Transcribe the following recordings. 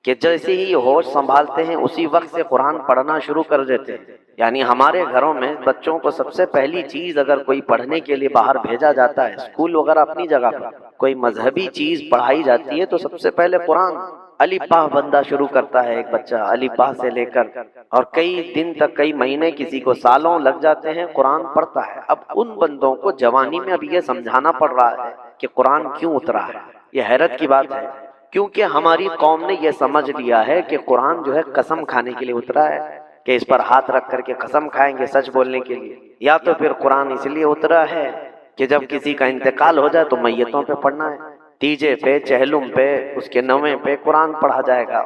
کہ جیسے ہی ہوش سنبھالتے ہیں اسی وقت سے قرآن پڑھنا شروع کر دیتے ہیں۔ یعنی ہمارے گھروں میں بچوں کو سب سے پہلی چیز اگر کوئی پڑھنے کے لیے باہر بھیجا جاتا ہے، اسکول وغیرہ اپنی جگہ پر کوئی مذہبی چیز پڑھائی جاتی ہے تو سب سے پہلے قرآن الف باء بندہ شروع کرتا ہے۔ ایک بچہ الف باء سے لے کر اور کئی دن تک، کئی مہینے، کسی کو سالوں لگ جاتے ہیں، قرآن پڑھتا ہے۔ اب ان بندوں کو جوانی میں اب یہ سمجھانا پڑ رہا ہے کہ قرآن کیوں اترا ہے۔ یہ حیرت کی بات ہے، کیونکہ ہماری قوم نے یہ سمجھ لیا ہے کہ قرآن جو ہے قسم کھانے کے لیے اترا ہے، کہ اس پر ہاتھ رکھ کر کے قسم کھائیں گے سچ بولنے کے لیے، یا تو پھر قرآن اس لیے اترا ہے کہ جب کسی کا انتقال ہو جائے تو میتوں پہ پڑھنا ہے، تیجے پہ، چہلم پہ، اس کے نویں پہ قرآن پڑھا جائے گا۔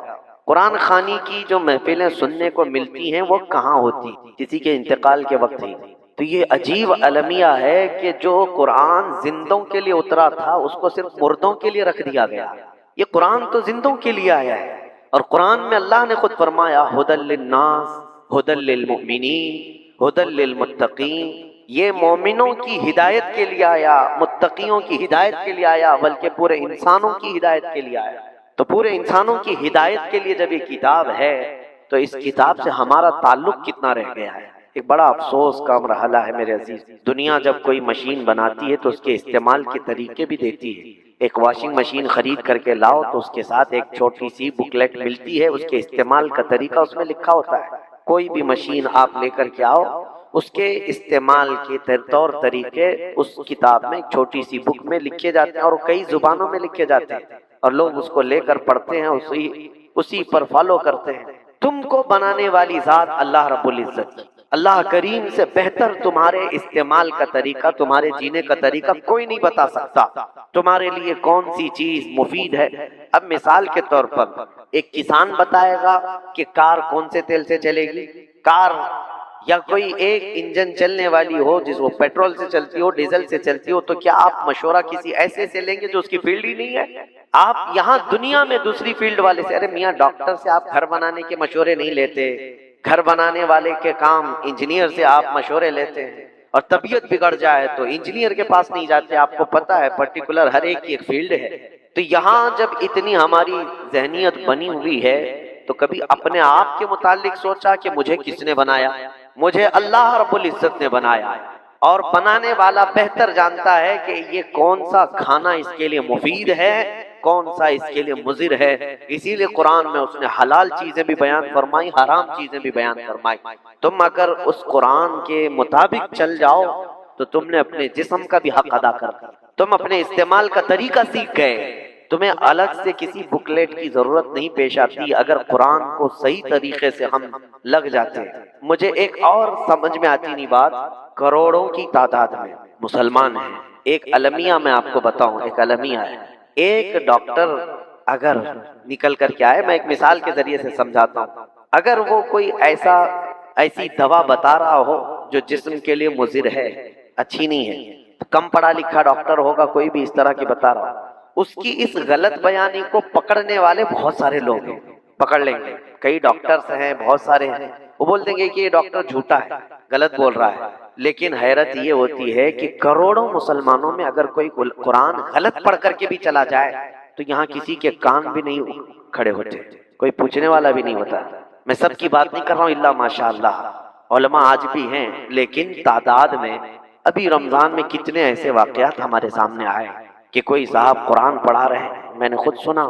قرآن خوانی کی جو محفلیں سننے کو ملتی ہیں وہ کہاں ہوتی؟ کسی کے انتقال کے وقت ہی۔ تو یہ عجیب المیہ ہے کہ جو قرآن زندوں کے لیے اترا تھا اس کو صرف مردوں کے لیے رکھ دیا گیا۔ یہ قرآن تو زندوں کے لیے آیا ہے، اور قرآن میں اللہ نے خود فرمایا ھدی للناس ھدی للمؤمنین ھدی للمتقین۔ یہ مومنوں کی ہدایت کے لیے آیا، متقیوں کی ہدایت کے لیے آیا، بلکہ پورے انسانوں کی ہدایت کے لیے آیا۔ تو پورے انسانوں کی ہدایت کے لیے جب یہ کتاب ہے تو اس کتاب سے ہمارا تعلق کتنا رہ گیا ہے۔ ایک بڑا افسوس کا مرحلہ ہے میرے عزیز۔ دنیا جب کوئی مشین بناتی ہے تو اس کے استعمال کے طریقے بھی دیتی ہے۔ ایک واشنگ مشین خرید کر کے لاؤ تو اس کے ساتھ ایک چھوٹی سی بکلیٹ ملتی ہے، اس کے استعمال کا طریقہ اس میں لکھا ہوتا ہے۔ کوئی بھی مشین آپ لے کر کے آؤ، اس کے استعمال کے طور طریقے اس کتاب میں ایک چھوٹی سی بک میں لکھے جاتے ہیں، اور کئی زبانوں میں لکھے جاتے ہیں، اور لوگ اس کو لے کر پڑھتے ہیں، اسی پر فالو کرتے ہیں۔ تم کو بنانے والی ذات اللہ رب العزت، اللہ کریم سے بہتر تمہارے استعمال کا طریقہ، تمہارے جینے کا طریقہ کوئی نہیں بتا سکتا۔ تمہارے لیے کون سی چیز مفید ہے۔ اب مثال کے طور پر ایک کسان بتائے گا کہ کار کون سے تیل سے چلے گی، کار یا کوئی ایک انجن چلنے والی ہو جس وہ پیٹرول سے چلتی ہو، ڈیزل سے چلتی ہو، تو کیا آپ مشورہ کسی ایسے سے لیں گے جو اس کی فیلڈ ہی نہیں ہے؟ آپ یہاں دنیا میں دوسری فیلڈ والے سے، ارے میاں ڈاکٹر سے آپ گھر بنانے کے مشورے نہیں لیتے، گھر بنانے والے کے کام انجینئر سے آپ مشورے لیتے ہیں، اور طبیعت بگڑ جائے تو انجینئر کے پاس نہیں جاتے، آپ کو پتا ہے پرٹیکولر ہر ایک کی ایک فیلڈ ہے۔ تو یہاں جب اتنی ہماری ذہنیت بنی ہوئی ہے تو کبھی اپنے آپ کے متعلق سوچا کہ مجھے کس نے بنایا؟ مجھے اللہ رب العزت نے بنایا، اور بنانے والا بہتر جانتا ہے کہ یہ کون سا کھانا اس کے لیے مفید ہے، کون سا اس کے لیے مضر ہے۔ اسی لیے قرآن میں اس نے حلال چیزیں بھی بیان فرمائی، حرام چیزیں بھی بیان فرمائی۔ تم اگر اس قرآن کے مطابق چل جاؤ تو تم نے اپنے جسم کا بھی حق ادا کر، تم اپنے استعمال کا طریقہ سیکھ گئے، تمہیں الگ سے کسی بکلیٹ کی ضرورت نہیں پیش آتی اگر قرآن کو صحیح طریقے سے ہم لگ جاتے ہیں۔ مجھے ایک اور سمجھ میں آتی نہیں بات، کروڑوں کی تعداد میں مسلمان ہیں۔ ایک المیہ میں آپ کو بتاؤں، ایک المیہ ہے، ایک ڈاکٹر اگر نکل کر کے آئے، میں ایک مثال کے ذریعے سے سمجھاتا ہوں، اگر وہ کوئی ایسی دوا بتا رہا ہو جو جسم کے لیے مضر ہے، اچھی نہیں ہے، کم پڑھا لکھا ڈاکٹر ہوگا کوئی بھی اس طرح کی بتا رہا ہو، اس کی اس غلط بیانی کو پکڑنے والے بہت سارے لوگ ہیں، پکڑ لیں گے۔ کئی ڈاکٹرز ہیں، بہت سارے ہیں، وہ بول دیں گے کہ یہ ڈاکٹر جھوٹا ہے، غلط بول رہا ہے۔ لیکن حیرت یہ ہوتی ہے کہ کروڑوں مسلمانوں میں اگر کوئی قرآن غلط پڑھ کر کے بھی چلا جائے تو یہاں کسی کے کان بھی نہیں کھڑے ہوتے، کوئی پوچھنے والا بھی نہیں ہوتا۔ میں سب کی بات نہیں کر رہا ہوں، الا ماشاء اللہ علماء آج بھی ہیں، لیکن تعداد میں ابھی رمضان میں کتنے ایسے واقعات ہمارے سامنے آئے کہ کوئی صاحب قرآن پڑھا رہے ہیں، میں نے خود سنا،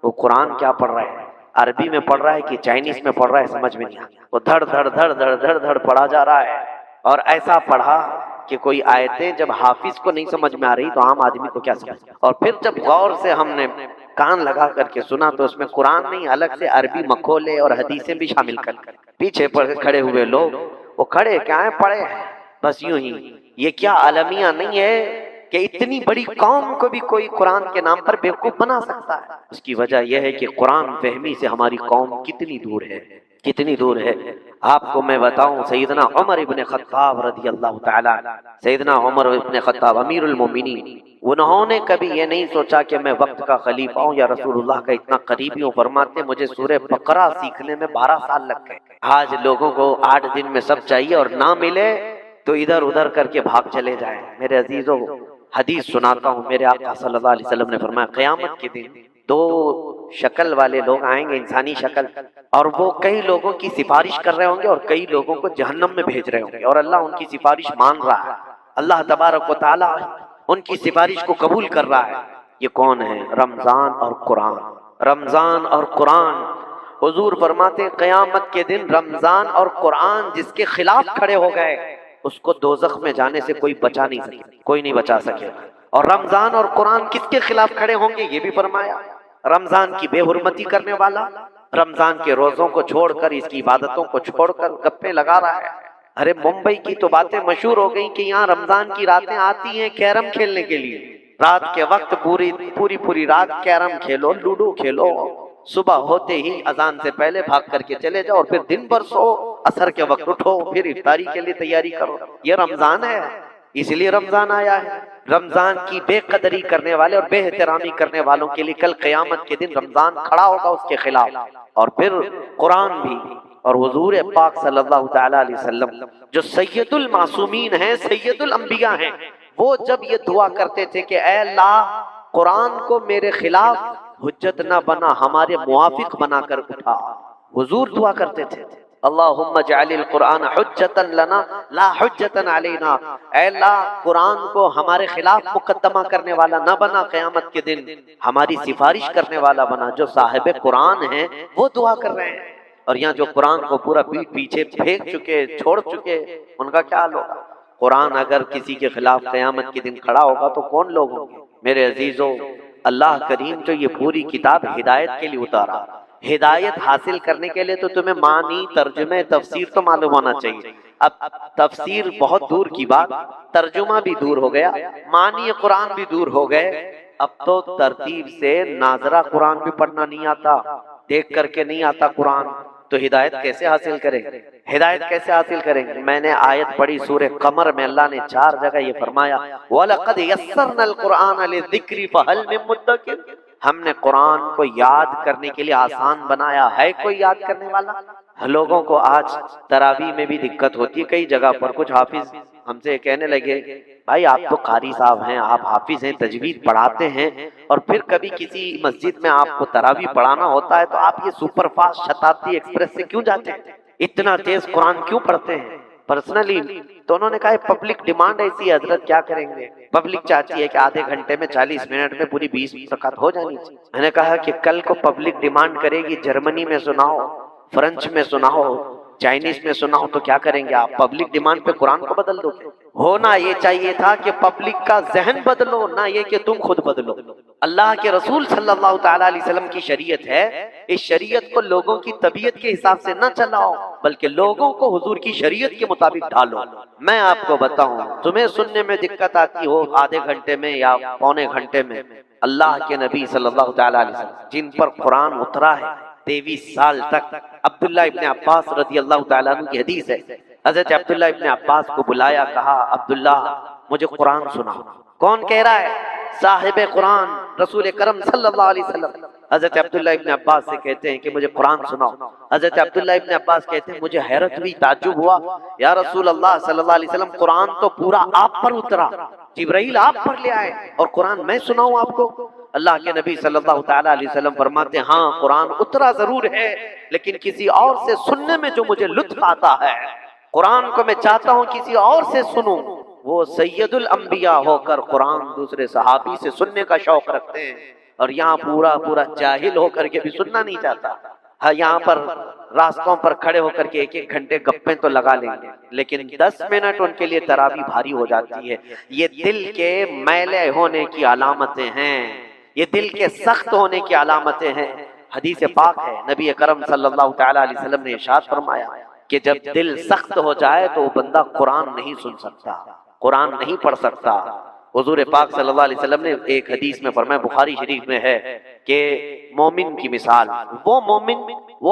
وہ قرآن کیا پڑھ رہے ہیں، عربی میں پڑھ رہا ہے کہ چائنیز میں پڑھ رہا ہے سمجھ میں نہیں آتا، وہ دھڑ دھڑ دھڑ دھڑ دھڑ دھڑ پڑھا جا رہا ہے، اور ایسا پڑھا کہ کوئی آیتیں جب حافظ کو نہیں سمجھ میں آ رہی تو عام آدمی کو کیا سمجھ، اور پھر جب غور سے ہم نے کان لگا کر کے سنا تو اس میں قرآن نہیں، الگ سے عربی مکھولے اور حدیثیں بھی شامل کر، پیچھے کھڑے ہوئے لوگ وہ کھڑے کیا ہیں، پڑے ہیں بس یوں ہی۔ یہ کیا المیہ نہیں ہے کہ اتنی بڑی قوم کو بھی کوئی قرآن کے نام پر بیوقوف بنا سکتا ہے؟ اس کی وجہ یہ ہے کہ قرآن فہمی سے ہماری قوم کتنی دور ہے، کتنی دور ہے۔ آپ کو میں بتاؤں، سیدنا عمر ابن خطاب رضی اللہ تعالیٰ، سیدنا عمر ابن خطاب امیر المومنین، انہوں نے کبھی یہ نہیں سوچا کہ میں وقت کا خلیفہ ہوں یا رسول اللہ کا اتنا قریبی ہوں۔ فرماتے مجھے سورہ بقرہ سیکھنے میں 12 سال لگ گئے۔ آج لوگوں کو 8 دن میں سب چاہیے اور نہ ملے تو ادھر ادھر کر کے بھاگ چلے جائیں۔ میرے عزیزوں، حدیث سناتا ہوں، میرے آقا صلی اللہ علیہ وسلم نے فرمایا قیامت کے دن دو شکل والے لوگ آئیں گے، انسانی شکل، اور وہ کئی لوگوں کی سفارش کر رہے ہوں گے اور کئی لوگوں کو جہنم میں بھیج رہے ہوں گے، اور اللہ ان کی سفارش مان رہا ہے، اللہ تبارک و تعالی ان کی سفارش کو قبول کر رہا ہے۔ یہ کون ہے؟ رمضان اور قرآن، رمضان اور قرآن۔ حضور فرماتے قیامت کے دن رمضان اور قرآن جس کے خلاف کھڑے ہو گئے اس کو دوزخ میں جانے سے کوئی بچا نہیں سکے، کوئی نہیں بچا سکے۔ اور رمضان اور قرآن کس کے خلاف کھڑے ہوں گے یہ بھی فرمایا، رمضان کی بے حرمتی کرنے والا، رمضان کے روزوں کو چھوڑ کر، اس کی عبادتوں کو چھوڑ کر گپے لگا رہا ہے۔ ارے ممبئی کی تو باتیں مشہور ہو گئی کہ یہاں رمضان کی راتیں آتی ہیں کیرم کھیلنے کے لیے، رات کے وقت پوری رات کیرم کھیلو، لوڈو کھیلو، صبح ہوتے ہی اذان سے پہلے بھاگ کر کے چلے جاؤ اور پھر دن بھر سو، عصر کے وقت اٹھو، پھر افطاری کے لیے تیاری کرو۔ یہ رمضان ہے، اس لیے رمضان آیا ہے۔ رمضان کی بے قدری کرنے والے اور بے احترامی کرنے والوں کے لیے کل قیامت کے دن رمضان کھڑا ہوگا اس کے خلاف، اور پھر قرآن بھی۔ اور حضور پاک صلی اللہ تعالی علیہ وسلم جو سید المعصومین ہیں، سید الانبیاء ہیں، وہ جب یہ دعا کرتے تھے کہ اے اللہ قرآن کو میرے خلاف حجت نہ بنا، ہمارے موافق بنا کر اٹھا، حضور دعا کرتے تھے اللہم اجعل القرآن حجتا لنا لا حجتا علینا، اے اللہ قرآن کو ہمارے خلاف مقدمہ کرنے والا نہ بنا، قیامت کے دن ہماری سفارش کرنے والا بنا۔ جو صاحب قرآن ہیں وہ دعا کر رہے ہیں، اور یہاں جو قرآن کو پورا پیچھے پھینک چکے، چھوڑ چکے، ان کا کیا حال ہوگا؟ قرآن اگر کسی کے خلاف قیامت کے دن کھڑا ہوگا تو کون لوگ ہوں گے؟ میرے عزیزو، اللہ کریم جو یہ پوری کتاب ہدایت کے لیے اتارا، ہدایت حاصل کرنے کے لیے تو تمہیں معنی، ترجمے، تفسیر تو معلوم ہونا چاہیے۔ اب تفسیر بہت دور کی بات، ترجمہ بھی دور ہو گیا، معنی قرآن بھی دور ہو گئے، اب تو ترتیب سے ناظرہ قرآن بھی پڑھنا نہیں آتا، دیکھ کر کے نہیں آتا قرآن، تو ہدایت کیسے حاصل کریں گے؟ ہدایت کیسے حاصل کریں گے؟ میں نے آیت پڑھی سورہ قمر میں، اللہ نے 4 جگہ یہ فرمایا وَلَقَدْ يَسَّرْنَا الْقُرْآنَ لِلذِّكْرِ فَهَلْ مِن مُدَّكِرٍ، ہم نے قرآن کو یاد کرنے کے لیے آسان بنایا، ہے کوئی یاد کرنے والا؟ لوگوں کو آج تراویح میں بھی دقت ہوتی ہے، کئی جگہ پر کچھ حافظ ہم سے کہنے لگے بھائی آپ تو قاری صاحب ہیں، آپ حافظ ہیں، تجوید پڑھاتے ہیں، اور پھر کبھی کسی مسجد میں آپ کو تراویح پڑھانا ہوتا ہے تو آپ یہ سپر فاسٹ شتابدی ایکسپریس سے کیوں جاتے ہیں؟ اتنا تیز قرآن کیوں پڑھتے ہیں؟ پرسنلی تو انہوں نے کہا پبلک ڈیمانڈ ایسی ہے حضرت، کیا کریں گے؟ پبلک چاہتی ہے کہ آدھے گھنٹے میں 40 منٹ میں پوری 20 رکعت ہو جانی چاہیے۔ میں نے کہا کہ کل کو پبلک ڈیمانڈ کرے گی جرمنی میں سناؤ، فرنچ میں سناؤ، چائنیز میں سناؤ، تو کیا کریں گے آپ؟ پبلک ڈیمانڈ پہ قرآن کو بدل دو گے؟ ہونا یہ چاہیے تھا کہ پبلک کا ذہن بدلو، نہ یہ کہ تم خود بدلو۔ اللہ کے رسول صلی اللہ تعالی علیہ وسلم کی شریعت ہے، اس شریعت کو لوگوں کی طبیعت کے حساب سے نہ چلاؤ، بلکہ لوگوں کو حضور کی شریعت کے مطابق ڈالو۔ میں آپ کو بتاؤں، تمہیں سننے میں دقت آتی ہو آدھے گھنٹے میں یا پونے گھنٹے میں، اللہ کے نبی صلی اللہ تعالی علیہ وسلم جن پر قرآن اترا ہے 23 سال تک، عبداللہ ابن عباس رضی اللہ تعالیٰ عنہ کی حدیث ہے، حضرت عبداللہ ابن عباس کو بلایا، کہا عبداللہ مجھے قرآن سناؤ۔ کون کہہ رہا ہے؟ صاحب قرآن رسول کرم صلی اللہ علیہ وسلم حضرت عبداللہ ابن عباس سے کہتے ہیں کہ مجھے قرآن سناؤ۔ حضرت عبداللہ ابن عباس کہتے ہیں مجھے حیرت ہوئی، تعجب ہوا، یا رسول اللہ صلی اللہ علیہ وسلم قرآن تو پورا آپ پر اترا، جبرائیل آپ پر لے آئے، اور قرآن میں سناؤں آپ کو؟ اللہ کے نبی صلی اللہ تعالی علیہ وسلم فرماتے ہیں ہاں قرآن اترا ضرور ہے، لیکن کسی اور سے سننے میں جو مجھے لطف آتا ہے، قرآن کو میں چاہتا ہوں کسی اور سے سنوں۔ وہ سید الانبیاء ہو کر قرآن دوسرے صحابی سے سننے کا شوق رکھتے ہیں، اور یہاں پورا جاہل ہو کر کے بھی سننا نہیں چاہتا۔ ہاں یہاں پر راستوں پر کھڑے ہو کر کے 1 گھنٹے گپیں تو لگا لیں گے، لیکن 10 منٹ ان کے لیے تراویح بھاری ہو جاتی ہے۔ یہ دل کے میلے ہونے کی علامتیں ہیں، یہ دل کے سخت ہونے کی علامتیں ہیں۔ حدیث پاک ہے، نبی کرم صلی اللہ تعالی علیہ وسلم نے ارشاد فرمایا کہ جب دل سخت ہو جائے تو وہ بندہ قرآن نہیں سن سکتا، قرآن نہیں پڑھ سکتا۔ حضور پاک صلی اللہ علیہ وسلم نے ایک حدیث میں فرمایا، بخاری شریف میں ہے کہ مومن کی مثال، وہ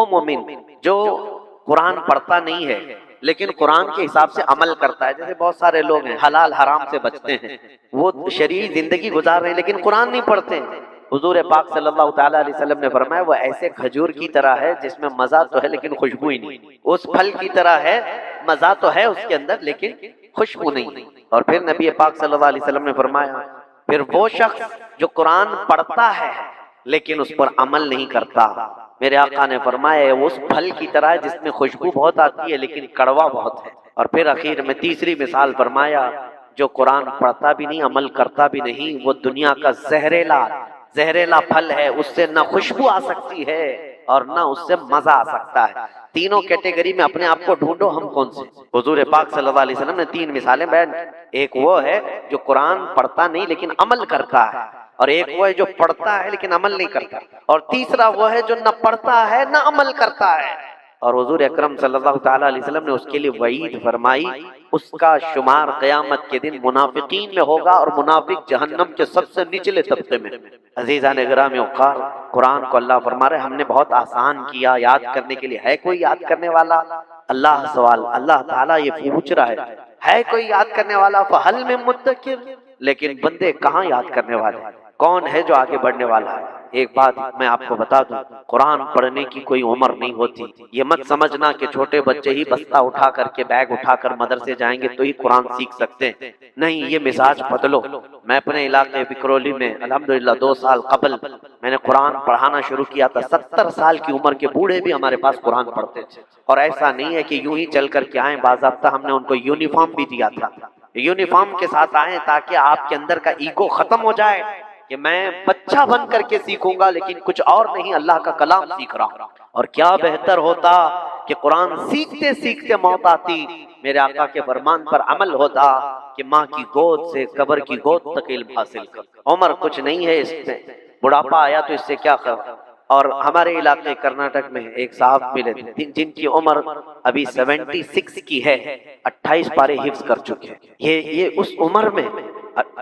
مومن جو قرآن پڑھتا نہیں ہے لیکن قرآن کے حساب سے عمل کرتا ہے۔ جیسے بہت سارے لوگ ہیں حلال حرام سے بچتے ہیں، وہ شرعی زندگی گزار رہے ہیں لیکن قرآن نہیں پڑھتے۔ حضور پاک صلی اللہ تعالی علیہ وسلم نے فرمایا وہ ایسے کھجور کی طرح ہے جس میں مزہ تو ہے لیکن خوشبو ہی نہیں، اس پھل کی طرح ہے، مزہ تو ہے اس کے اندر لیکن خوشبو نہیں۔ اور پھر نبی پاک صلی اللہ علیہ وسلم نے فرمایا پھر وہ شخص جو قرآن پڑھتا ہے لیکن اس پر عمل نہیں کرتا، میرے آقا نے فرمایا وہ اس پھل کی طرح ہے جس میں خوشبو بہت آتی ہے لیکن کڑوا بہت ہے۔ اور پھر اخیر میں تیسری مثال فرمایا جو قرآن پڑھتا بھی نہیں عمل کرتا بھی نہیں، وہ دنیا کا زہریلا پھل ہے، اس سے نہ خوشبو آ سکتی ہے اور نہ اس سے مزہ آ سکتا ہے۔ تینوں کیٹیگری میں اپنے آپ کو ڈھونڈو، ہم کون سے؟ حضور پاک صلی اللہ علیہ وسلم نے تین مثالیں بیان کی۔ ایک وہ ہے جو قرآن پڑھتا نہیں لیکن عمل کرتا ہے، اور ایک وہ ہے جو پڑھتا ہے لیکن عمل نہیں کرتا، اور تیسرا وہ ہے جو نہ پڑھتا ہے نہ عمل کرتا ہے۔ اور حضور اکرم صلی اللہ تعالیٰ علیہ وسلم نے اس کے لیے وعید فرمائی، اس کا شمار قیامت کے دن منافقین میں ہوگا، اور منافق جہنم کے سب سے نچلے طبقے میں۔ عزیزان گرامی اوقار، قرآن کو اللہ فرما رہے ہم نے بہت آسان کیا یاد کرنے کے لیے، ہے کوئی یاد کرنے والا؟ اللہ تعالیٰ یہ پوچھ رہا ہے کوئی یاد کرنے والا؟ فہل میں مدکر، لیکن بندے کہاں یاد کرنے والے؟ کون ہے جو آگے بڑھنے والا ہے؟ ایک بات میں آپ کو بتا دوں، قرآن پڑھنے کی کوئی عمر نہیں ہوتی۔ یہ مت سمجھنا کہ چھوٹے بچے ہی بستہ اٹھا کر کے بیگ اٹھا کر مدرسے جائیں گے تو ہی قرآن سیکھ سکتے ہیں، نہیں، یہ مزاج بدلو۔ میں اپنے علاقے بکرولی میں الحمدللہ 2 سال قبل میں نے قرآن پڑھانا شروع کیا تھا، 70 سال کی عمر کے بوڑھے بھی ہمارے پاس قرآن پڑھتے تھے، اور ایسا نہیں ہے کہ یوں ہی چل کر کے آئیں، باضابطہ ہم نے ان کو یونیفارم بھی دیا تھا، یونیفارم کے ساتھ آئیں تاکہ آپ کے اندر کا ایگو ختم ہو جائے کہ میں بچہ بن کر کے سیکھوں گا لیکن کچھ اور نہیں، اللہ کا کلام سیکھ رہا ہوں۔ اور کیا بہتر ہوتا کہ قرآن سیکھتے سیکھتے موت آتی، میرے آقا کے فرمان پر عمل ہوتا کہ ماں کی گود سے قبر کی گود تک علم حاصل کر۔ عمر کچھ نہیں ہے اس میں، بڑھاپا آیا تو اس سے کیا کر۔ اور ہمارے علاقے کرناٹک میں ایک صاحب ملے تھے جن کی عمر ابھی 76 کی ہے، 28 پارے حفظ کر چکے، یہ اس عمر میں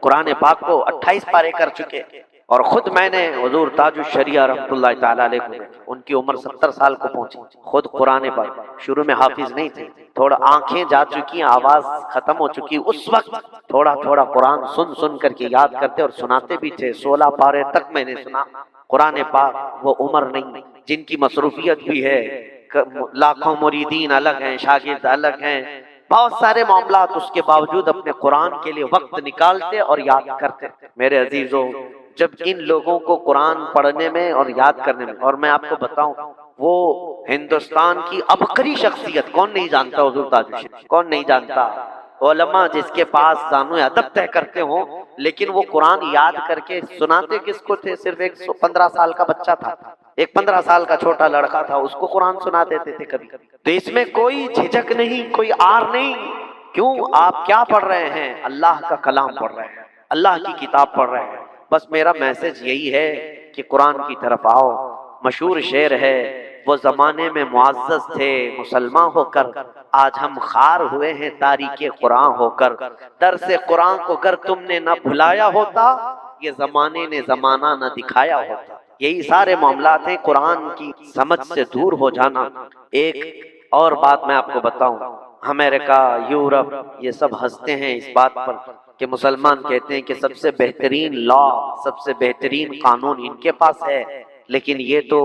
قرآن پاک کو 28 پارے کر چکے۔ اور خود میں نے حضور تاج الشریعہ رحمۃ اللہ تعالیٰ علیہ، ان کی عمر 70 سال کو پہنچی، خود قرآن پاک شروع میں حافظ نہیں تھے، تھوڑا آنکھیں جا چکی، آواز ختم ہو چکی، اس وقت تھوڑا تھوڑا قرآن سن کر کے یاد کرتے اور سناتے بھی تھے، 16 پارے تک میں نے سنا قرآن پاک۔ وہ عمر نہیں جن کی مصروفیت بھی ہے، لاکھوں مریدین الگ ہیں، شاگرد الگ ہیں، بہت سارے معاملات، اس کے باوجود اپنے قرآن کے لیے وقت نکالتے اور یاد کرتے۔ میرے عزیزوں، جب ان لوگوں کو قرآن پڑھنے میں اور یاد کرنے میں، اور میں آپ کو بتاؤں وہ ہندوستان کی عبقری شخصیت، کون نہیں جانتا حضور تاج الشریعہ؟ کون نہیں جانتا؟ علماء جس کے پاس زانو ادب طے کرتے ہوں، لیکن وہ قرآن یاد کر کے سناتے کس کو تھے؟ صرف ایک 15 سال کا بچہ تھا، ایک 15 سال کا چھوٹا لڑکا تھا، اس کو قرآن سنا دیتے تھے کبھی کبھی۔ تو اس میں کوئی جھجک نہیں، کوئی آر نہیں۔ کیوں؟ آپ کیا پڑھ رہے ہیں؟ اللہ کا کلام پڑھ رہے ہیں، اللہ کی کتاب پڑھ رہے ہیں۔ بس میرا میسج یہی ہے کہ قرآن کی طرف آؤ۔ مشہور شعر ہے، وہ زمانے میں معزز تھے مسلمان ہو کر، آج ہم خار ہوئے ہیں تاریک قرآن ہو کر۔ درس قرآن کو گر تم نے نہ بھلایا ہوتا، یہ زمانے نے زمانہ نہ دکھایا ہوتا۔ یہی سارے معاملات ہیں، قرآن کی سمجھ سے دور ہو جانا۔ ایک اور بات میں آپ کو بتاؤں، امریکہ، یورپ، یہ سب ہنستے ہیں اس بات پر کہ مسلمان کہتے ہیں کہ سب سے بہترین لا، سب سے بہترین قانون ان کے پاس ہے، لیکن یہ تو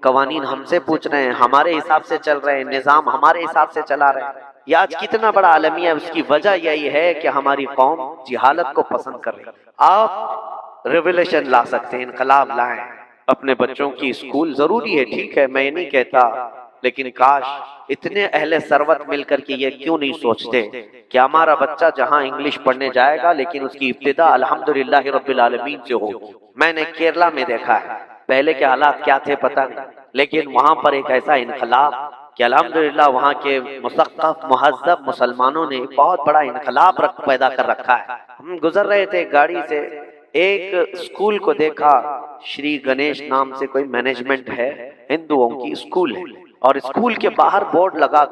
قوانین ہم سے پوچھ رہے ہیں، ہمارے حساب سے چل رہے ہیں، نظام ہمارے حساب سے چلا رہے ہیں۔ یہ آج کتنا بڑا عالمیہ ہے، اس کی وجہ یہی ہے کہ ہماری قوم جہالت کو پسند کر رہی ہے۔ آپ ریولیوشن لا سکتے ہیں، انقلاب لائیں، اپنے بچوں کی اسکول ضروری ہے، ٹھیک ہے، میں یہ نہیں کہتا، لیکن کاش اتنے اہل ثروت مل کر کے یہ کیوں نہیں سوچتے کہ ہمارا بچہ جہاں انگلش پڑھنے جائے گا لیکن اس کی ابتدا الحمدللہ رب العالمین سے ہوگی۔ میں نے کیرلا میں دیکھا ہے، پہلے کے حالات کیا تھے پتہ نہیں، لیکن وہاں پر ایک ایسا انقلاب کہ الحمدللہ وہاں کے مثقف مہذب مسلمانوں نے بہت بڑا انقلاب پیدا کر رکھا ہے۔ ہم گزر رہے تھے گاڑی سے، ایک اسکول کو دیکھا، شری گنیش نام سے کوئی مینجمنٹ ہے، ہندوؤں کی اسکول ہے، اور اسکول کے باہر بورڈ لگا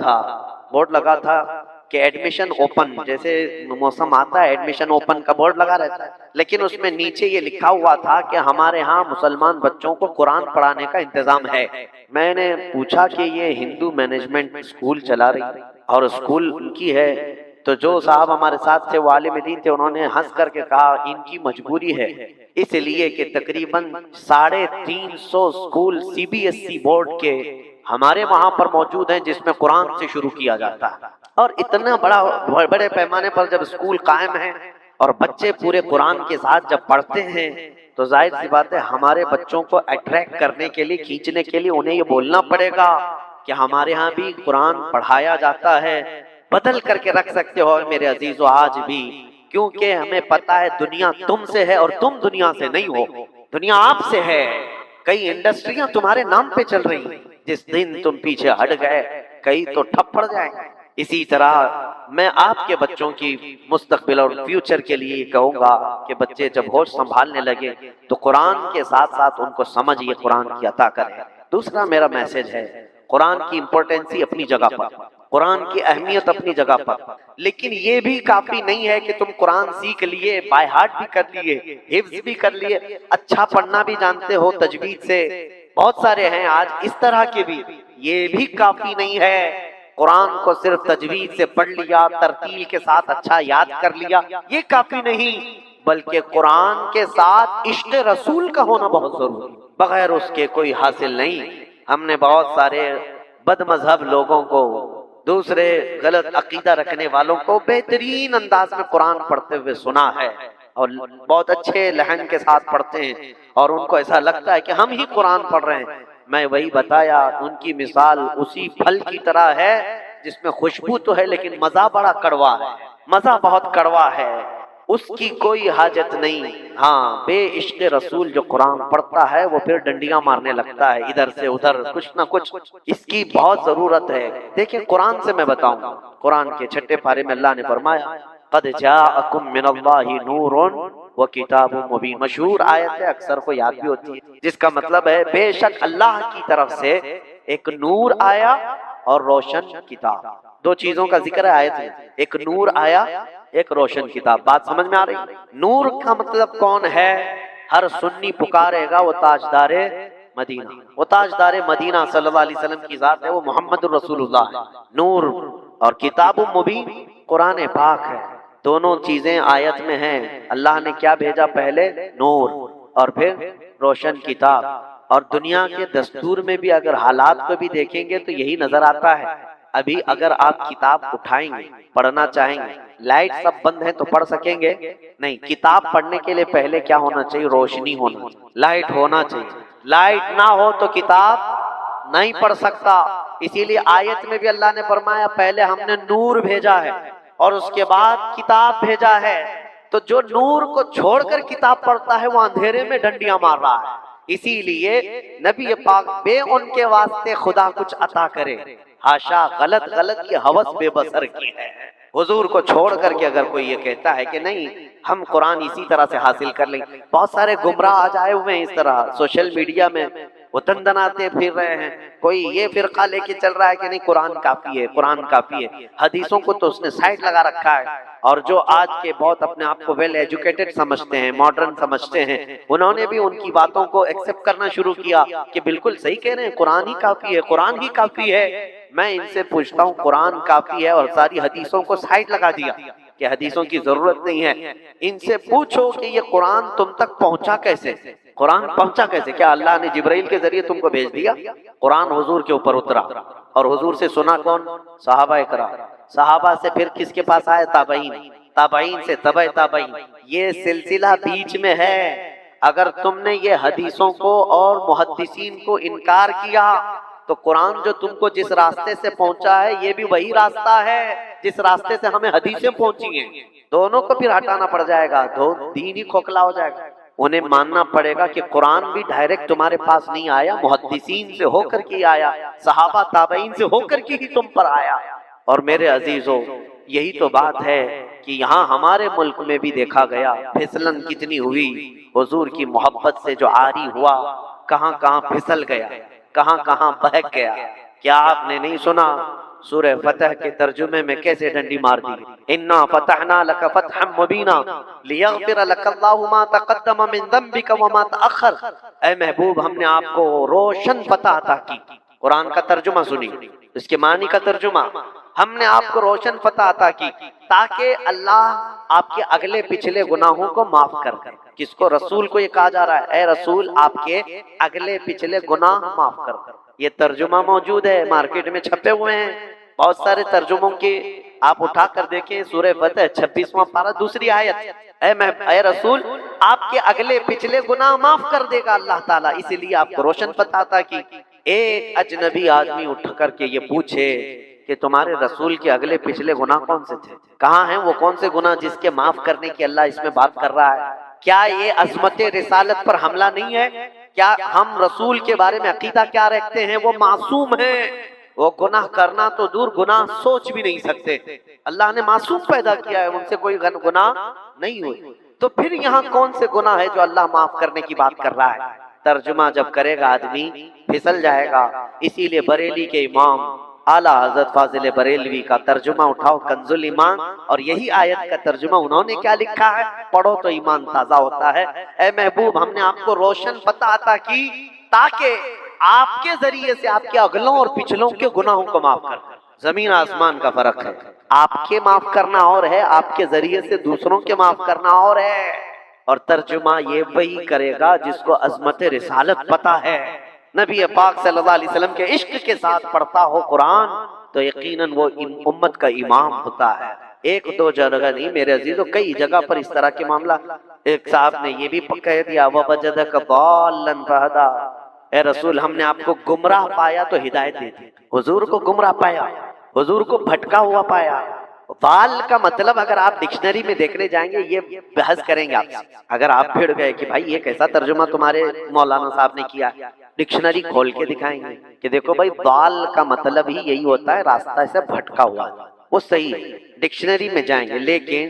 تھا کہ ایڈمیشن اوپن، جیسے موسم آتا ہے ایڈمیشن اوپن کا بورڈ لگا رہتا ہے، لیکن اس میں نیچے یہ لکھا ہوا تھا کہ ہمارے ہاں مسلمان بچوں کو قرآن پڑھانے کا انتظام ہے۔ میں نے پوچھا کہ یہ ہندو مینجمنٹ اسکول چلا رہی ہے اور اسکول ان کی ہے، تو جو صاحب ہمارے ساتھ تھے وہ عالم دین تھے، انہوں نے ہنس کر کے کہا ان کی مجبوری ہے، اس لیے کہ تقریباً 350 اسکول CBSE بورڈ کے ہمارے وہاں پر موجود ہیں جس میں قرآن سے شروع کیا جاتا ہے، اور اتنا بڑے پیمانے پر جب اسکول قائم ہے اور بچے پورے قرآن کے ساتھ جب پڑھتے ہیں تو ظاہر سی بات ہے ہمارے بچوں کو اٹریکٹ کرنے کے لیے، کھینچنے کے لیے انہیں یہ بولنا پڑے گا کہ ہمارے ہاں بھی قرآن پڑھایا جاتا ہے، بدل کر کے رکھ سکتے ہو میرے عزیزو آج بھی، کیونکہ ہمیں پتا ہے دنیا تم سے ہے اور تم دنیا سے نہیں ہو، دنیا آپ سے ہے۔ کئی انڈسٹریاں تمہارے نام پہ چل رہی ہیں، جس دن تم پیچھے ہٹ گئے کئی تو ٹھپ پڑ جائیں۔ اسی طرح میں آپ کے بچوں کی مستقبل اور فیوچر کے لیے کہوں گا کہ بچے جب ہوش سنبھالنے لگے تو قرآن کے ساتھ ساتھ ان کو سمجھ یہ قرآن کی عطا کرے۔ دوسرا میرا میسج ہے، قرآن کی امپورٹنسی اپنی جگہ پر، قرآن کی اہمیت اپنی جگہ پر، لیکن یہ بھی کافی نہیں ہے کہ تم قرآن سیکھ لیے، بائی ہارٹ بھی کر لیے، حفظ بھی کر لیے، اچھا پڑھنا بھی جانتے ہو تجوید سے، بہت سارے ہیں آج اس طرح کے بھی، یہ بھی کافی نہیں ہے۔ قرآن کو صرف تجوید سے پڑھ لیا، ترتیل کے ساتھ اچھا یاد کر لیا، یہ کافی نہیں، بلکہ قرآن کے ساتھ عشق رسول کا ہونا بہت ضروری، بغیر اس کے کوئی حاصل نہیں۔ ہم نے بہت سارے بد مذہب لوگوں کو، دوسرے غلط عقیدہ رکھنے والوں کو بہترین انداز میں قرآن پڑھتے ہوئے سنا ہے، اور بہت اچھے لہن کے ساتھ پڑھتے ہیں، اور ان کو ایسا لگتا ہے کہ ہم ہی قرآن پڑھ رہے ہیں۔ میں وہی بتایا، ان کی مثال اسی پھل کی طرح ہے جس میں خوشبو تو ہے لیکن مزہ بڑا کڑوا ہے، مزہ بہت کڑوا ہے، اس کی کوئی حاجت نہیں۔ ہاں، بے عشق رسول جو قرآن پڑھتا ہے وہ پھر ڈنڈیاں مارنے لگتا ہے ادھر سے ادھر، کچھ نہ کچھ، اس کی بہت ضرورت ہے۔ دیکھیں قرآن سے میں بتاؤں، قرآن کے چھٹے پارے میں اللہ نے فرمایا قد جاءکم من اللہ نور وکتاب مبین، مشہور آیت ہے، اکثر کو یاد بھی ہوتی ہے، جس کا مطلب ہے بے شک اللہ کی طرف سے ایک نور آیا اور روشن کتاب، دو چیزوں کا ذکر ہے آیت میں، ایک نور آیا، ایک روشن کتاب۔ بات سمجھ میں آ رہی؟ نور کا مطلب کون ہے؟ ہر سنی پکارے گا وہ تاجدار مدینہ، وہ تاجدار مدینہ صلی اللہ علیہ وسلم کی ذات ہے، وہ محمد الرسول اللہ ہے۔ نور اور کتاب مبین قرآن پاک ہے، دونوں چیزیں آیت میں ہیں۔ اللہ نے کیا بھیجا؟ پہلے نور اور پھر روشن کتاب۔ اور دنیا کے دستور میں بھی اگر حالات کو بھی دیکھیں گے تو یہی نظر آتا ہے۔ ابھی اگر آپ کتاب اٹھائیں گے، پڑھنا چاہیں گے، لائٹ سب بند ہے تو پڑھ سکیں گے نہیں، کتاب پڑھنے کے لیے پہلے کیا ہونا چاہیے؟ روشنی ہونا چاہیے، لائٹ ہونا چاہیے، لائٹ نہ ہو تو کتاب نہیں پڑھ سکتا۔ اسی لیے آیت میں بھی اللہ نے فرمایا پہلے ہم نے نور بھیجا ہے اور اس کے بعد کتاب بھیجا ہے، تو جو نور کو چھوڑ کر کتاب پڑھتا ہے وہ اندھیرے میں ڈنڈیاں مار رہا ہے۔ اسی لیے نبی پاک بے ان کے واسطے خدا کچھ عطا کرے، ہاشا، غلط کی ہوس بے بسر کی ہے۔ حضور کو چھوڑ کر کے اگر کوئی یہ کہتا ہے کہ نہیں ہم قرآن اسی طرح سے حاصل کر لیں، بہت سارے گمراہ آج آئے ہوئے ہیں اس طرح سوشل میڈیا میں، وہ دندناتے پھر رہے ہیں، کوئی یہ فرقہ لے کے چل رہا ہے کہ نہیں قرآن کافی ہے، قرآن کافی ہے، حدیثوں کو تو اس نے سائڈ لگا رکھا ہے۔ اور جو آج کے بہت اپنے آپ کو ویل ایجوکیٹڈ سمجھتے ہیں، ماڈرن سمجھتے ہیں، انہوں نے بھی ان کی باتوں کو ایکسپٹ کرنا شروع کیا کہ بالکل صحیح کہہ رہے ہیں، قرآن ہی کافی ہے، قرآن ہی کافی ہے۔ میں ان سے پوچھتا ہوں قرآن کافی ہے اور ساری حدیثوں کو سائڈ لگا دیا کہ حدیثوں کی ضرورت نہیں ہے، ان سے پوچھو کہ یہ قرآن تم تک پہنچا کیسے؟ قرآن پہنچا کیسے؟ کیا اللہ نے جبرائیل کے ذریعے تم کو بھیج دیا؟ قرآن حضور کے اوپر اترا، اور حضور سے سنا کون؟ صحابہ کرام، صحابہ سے پھر کس کے پاس آئے؟ تابعین، تابعین سے تبع تابعین، یہ سلسلہ بیچ میں ہے۔ اگر تم نے یہ حدیثوں کو اور محدثین کو انکار کیا تو قرآن جو تم کو جس راستے سے پہنچا ہے یہ بھی وہی راستہ ہے جس راستے سے ہمیں حدیثیں پہنچی ہیں، دونوں کو پھر ہٹانا پڑ جائے گا، دین ہی کھوکھلا ہو جائے گا۔ انہیں ماننا پڑے گا کہ قرآن بھی ڈائریکٹ تمہارے پاس نہیں آیا، محدثین سے ہو کر کے آیا، صحابہ تابعین سے ہو کر کے ہی تم پر آیا۔ اور میرے عزیزو یہی تو بات ہے کہ یہاں ہمارے ملک میں بھی دیکھا گیا پھسلن کتنی ہوئی، حضور کی محبت سے جو عاری ہوا کہاں کہاں پھسل گیا، کہاں کہاں بہک گیا۔ کیا آپ نے نہیں سنا سورہ فتح کے ترجمے میں کیسے ڈنڈی مار دی؟ انا فتحنا لک فتحا مبینا لیغفر لک اللہ ما تقدم من ذنبک وما تأخر۔ اے محبوب، ہم نے آپ کو روشن فتح عطا کی۔ قرآن کا ترجمہ سنی، اس کے معنی کا ترجمہ، ہم نے آپ کو روشن فتح عطا کی تاکہ اللہ آپ کے اگلے پچھلے گناہوں کو معاف کر کر۔ کس کو؟ رسول کو یہ کہا جا رہا ہے، اے رسول آپ کے اگلے پچھلے گناہ معاف کر کر۔ یہ ترجمہ موجود ہے، مارکیٹ میں چھپے ہوئے ہیں، بہت سارے ترجموں کے آپ اٹھا کر دیکھیں سورہ فتح 26واں پارہ دوسری آیت، اے رسول آپ کے اگلے پچھلے گناہ معاف کر دے گا اللہ تعالیٰ۔ اسی لیے آپ کو روشن پتا تھا کہ ایک اجنبی آدمی اٹھ کر کے یہ پوچھے کہ تمہارے رسول کے اگلے پچھلے گناہ کون سے تھے، کہاں ہیں وہ کون سے گناہ جس کے معاف کرنے کی اللہ اس میں بات کر رہا ہے؟ کیا یہ عظمت رسالت پر حملہ نہیں ہے؟ کیا ہم رسول کے بارے میں عقیدہ کیا رکھتے ہیں؟ وہ معصوم ہیں، وہ گناہ کرنا تو دور گناہ سوچ بھی نہیں سکتے، اللہ نے معصوم پیدا کیا ہے، ان سے کوئی گناہ نہیں ہوئی، تو پھر یہاں کون سے گناہ ہے جو اللہ معاف کرنے کی بات کر رہا ہے؟ ترجمہ جب کرے گا آدمی پھسل جائے گا۔ اسی لیے بریلی کے امام اعلیٰ حضرت فاضل بریلوی کا ترجمہ اٹھاؤ کنز الایمان، اور یہی آیت کا ترجمہ انہوں نے کیا لکھا ہے، پڑھو تو ایمان تازہ ہوتا ہے۔ اے محبوب ہم نے آپ کو روشن پتہ عطا کی تاکہ آپ کے ذریعے سے آپ کے اگلوں اور پچھلوں کے گناہوں کو معاف کر دیں۔ زمین آسمان کا فرق ہے، آپ کے معاف کرنا اور ہے، آپ کے ذریعے سے دوسروں کے معاف کرنا اور ہے۔ اور ترجمہ یہ وہی کرے گا جس کو عظمت رسالت پتہ ہے، نبی پاک صلی اللہ علیہ وسلم کے عشق کے ساتھ پڑھتا ہو قرآن تو یقیناً وہ امت کا امام ہوتا ہے۔ ایک دو جگہ نہیں میرے عزیزو، کئی جگہ پر اس طرح کے معاملہ۔ ایک صاحب نے یہ بھی کہہ دیا وَوَجَدَكَ ضَالًّا فَهَدَىٰ، اے رسول ہم نے آپ کو گمراہ پایا تو ہدایت دے دی۔ حضور کو گمراہ پایا، حضور کو بھٹکا ہوا پایا۔ ضال کا مطلب اگر آپ ڈکشنری میں دیکھنے جائیں گے یہ بحث کریں گے آپ سے، اگر آپ پھر گئے کہ بھائی یہ کیسا ترجمہ تمہارے مولانا صاحب نے کیا، ڈکشنری کھول کے دکھائیں گے کہ دیکھو بھائی ضال کا مطلب ہی یہی ہوتا ہے راستہ سے بھٹکا ہوا، وہ صحیح ہے، ڈکشنری میں جائیں گے، لیکن